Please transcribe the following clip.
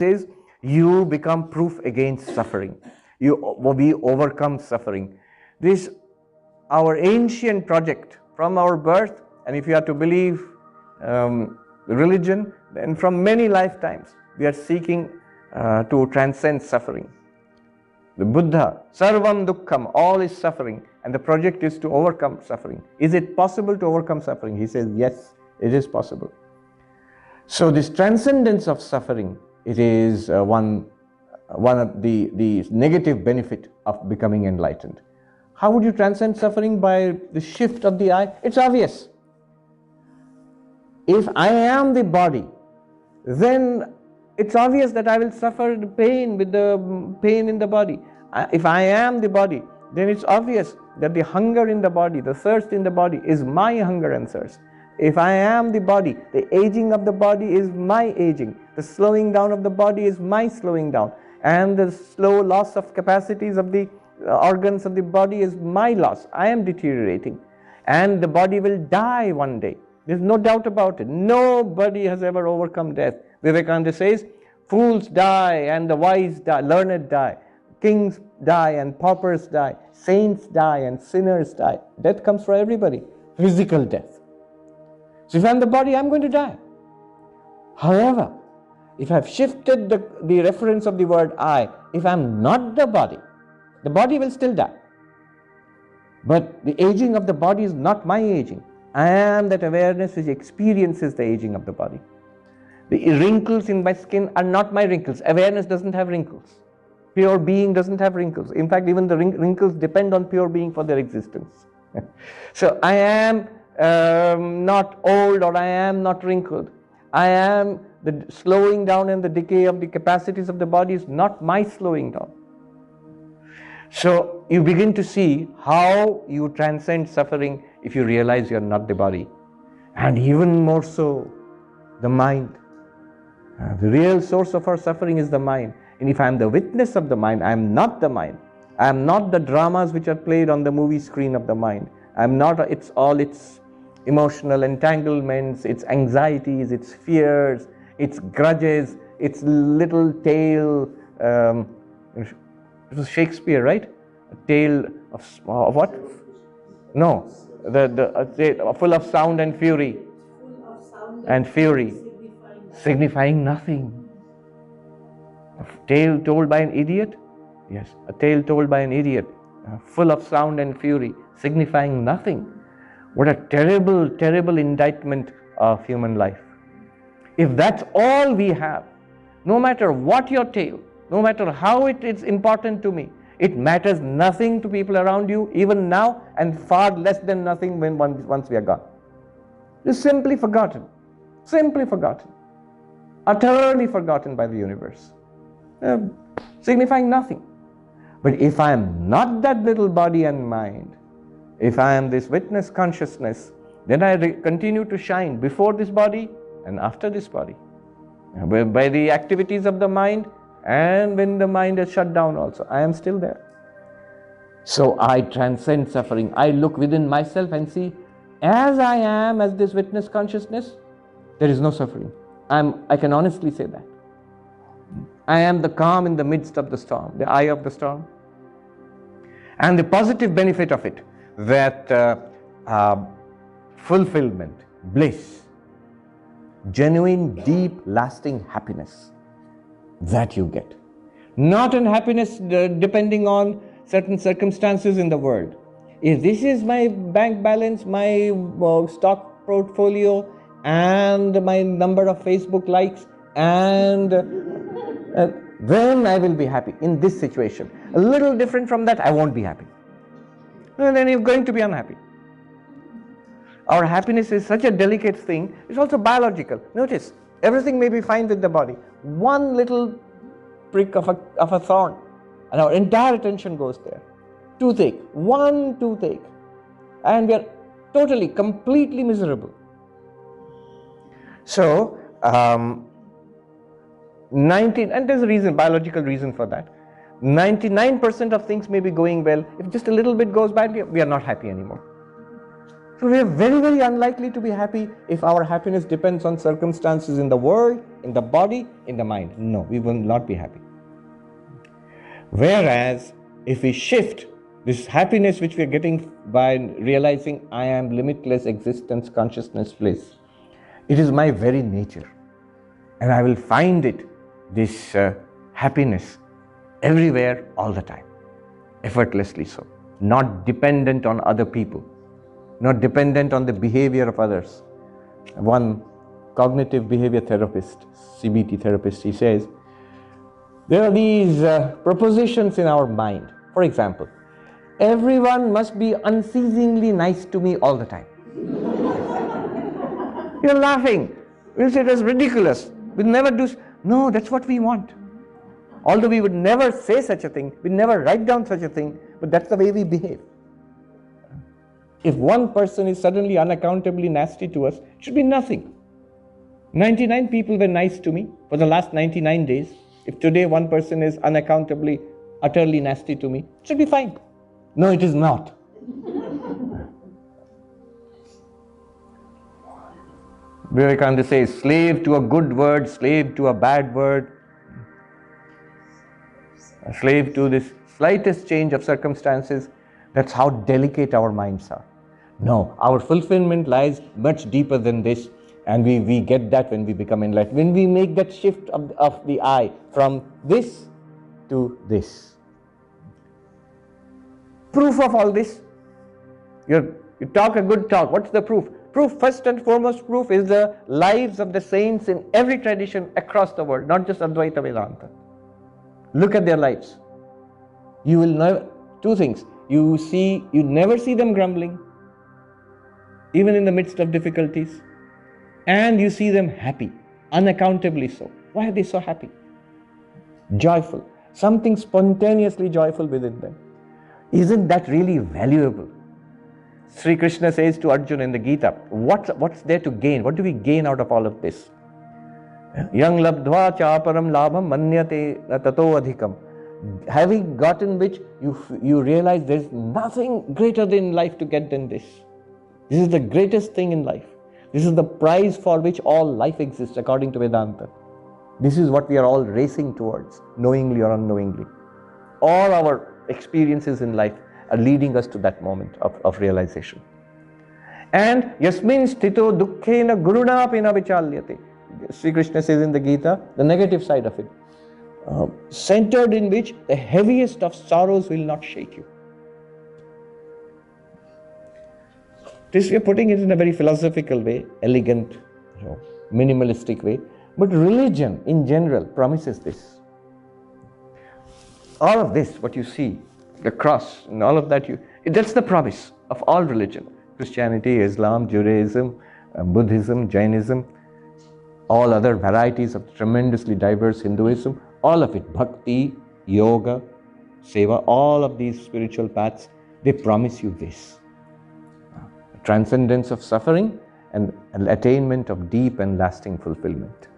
says, you become proof against suffering. We overcome suffering. This, our ancient project from our birth, and if you are to believe religion, then from many lifetimes, we are seeking to transcend suffering. The Buddha, Sarvam Dukkham, all is suffering, and the project is to overcome suffering. Is it possible to overcome suffering? He says, yes, it is possible. So this transcendence of suffering, it is one of the negative benefit of becoming enlightened. How would you transcend suffering? By the shift of the I? It's obvious. If I am the body, then it's obvious that I will suffer the pain with the pain in the body. If I am the body, then it's obvious that the hunger in the body, the thirst in the body is my hunger and thirst. If I am the body, the aging of the body is my aging. The slowing down of the body is my slowing down. And the slow loss of capacities of the organs of the body is my loss. I am deteriorating. And the body will die one day. There's no doubt about it. Nobody has ever overcome death. Vivekananda says, fools die and the wise die, learned die. Kings die and paupers die. Saints die and sinners die. Death comes for everybody. Physical death. So if I'm the body, I'm going to die. However, if I've shifted the reference of the word I, if I'm not the body will still die. But the aging of the body is not my aging. I am that awareness which experiences the aging of the body. The wrinkles in my skin are not my wrinkles. Awareness doesn't have wrinkles. Pure being doesn't have wrinkles. In fact, even the wrinkles depend on pure being for their existence. So I am not old, or I am not wrinkled. I am the slowing down and the decay of the capacities of the body is not my slowing down. So you begin to see how you transcend suffering if you realize you are not the body. And even more so, the mind. The real source of our suffering is the mind. And if I am the witness of the mind, I am not the mind. I am not the dramas which are played on the movie screen of the mind. I am not its emotional entanglements, its anxieties, its fears, its grudges, its little tale. It was Shakespeare, right? A tale of what? No, full of sound and fury. And fury, signifying nothing. A tale told by an idiot? Yes, a tale told by an idiot, full of sound and fury, signifying nothing. What a terrible, terrible indictment of human life. If that's all we have, no matter what your tale, no matter how it is important to me, it matters nothing to people around you, even now, and far less than nothing once we are gone. It's simply forgotten. Simply forgotten. Utterly forgotten by the universe. Signifying nothing. But if I am not that little body and mind, if I am this witness consciousness, then I continue to shine before this body and after this body. By the activities of the mind, and when the mind is shut down also, I am still there. So I transcend suffering. I look within myself and see, as I am, as this witness consciousness, there is no suffering. I can honestly say that. I am the calm in the midst of the storm, the eye of the storm. And the positive benefit of it, that fulfillment, bliss, genuine, deep, lasting happiness that you get. Not an happiness depending on certain circumstances in the world. If this is my bank balance, my stock portfolio, and my number of Facebook likes, and then I will be happy in this situation. A little different from that, I won't be happy. And then you're going to be unhappy. Our happiness is such a delicate thing. It's also biological. Notice, everything may be fine with the body. One little prick of a thorn, and our entire attention goes there. Toothache, one toothache, and we are totally, completely miserable. So, and there's a reason, biological reason for that. 99% of things may be going well. If just a little bit goes badly, we are not happy anymore. So we are very, very unlikely to be happy if our happiness depends on circumstances in the world in the body, in the mind. No, we will not be happy. Whereas, if we shift this happiness which we are getting by realizing I am limitless existence, consciousness, bliss, it is my very nature. And I will find it, this happiness, everywhere, all the time, effortlessly so. Not dependent on other people, not dependent on the behavior of others. One cognitive behavior therapist, CBT therapist, he says, there are these propositions in our mind. For example, everyone must be unceasingly nice to me all the time. You're laughing. We'll say it is ridiculous. We'll never do. No, that's what we want. Although we would never say such a thing, we never write down such a thing, but that's the way we behave. If one person is suddenly unaccountably nasty to us, it should be nothing. 99 people were nice to me for the last 99 days. If today one person is unaccountably, utterly nasty to me, it should be fine. No, it is not. Vivekananda says, slave to a good word, slave to a bad word, a slave to this slightest change of circumstances. That's how delicate our minds are. No, our fulfillment lies much deeper than this, and we get that when we become enlightened. When we make that shift of the eye from this to this. Proof of all this, you talk a good talk. What's the proof? Proof, first and foremost proof, is the lives of the saints in every tradition across the world, not just Advaita Vedanta. Look at their lives. You will know two things. You never see them grumbling, even in the midst of difficulties. And you see them happy, unaccountably so. Why are they so happy? Joyful. Something spontaneously joyful within them. Isn't that really valuable? Sri Krishna says to Arjuna in the Gita, what's there to gain? What do we gain out of all of this? Yang labdva chaparam labham manyate tato adhikam. Having gotten which, you realize there's nothing greater in life to get than this. This is the greatest thing in life. This is the prize for which all life exists according to Vedanta. This is what we are all racing towards, knowingly or unknowingly. All our experiences in life are leading us to that moment of realization. And yasmin sthito dukkhena gurunapena vichalyate. Sri Krishna says in the Gita, the negative side of it, centered in which the heaviest of sorrows will not shake you. This we are putting it in a very philosophical way, elegant, minimalistic way. But religion in general promises this. All of this, what you see, the cross and all of that, that's the promise of all religion. Christianity, Islam, Judaism, Buddhism, Jainism, all other varieties of tremendously diverse Hinduism, all of it, bhakti, yoga, seva, all of these spiritual paths, they promise you this. Transcendence of suffering and an attainment of deep and lasting fulfillment.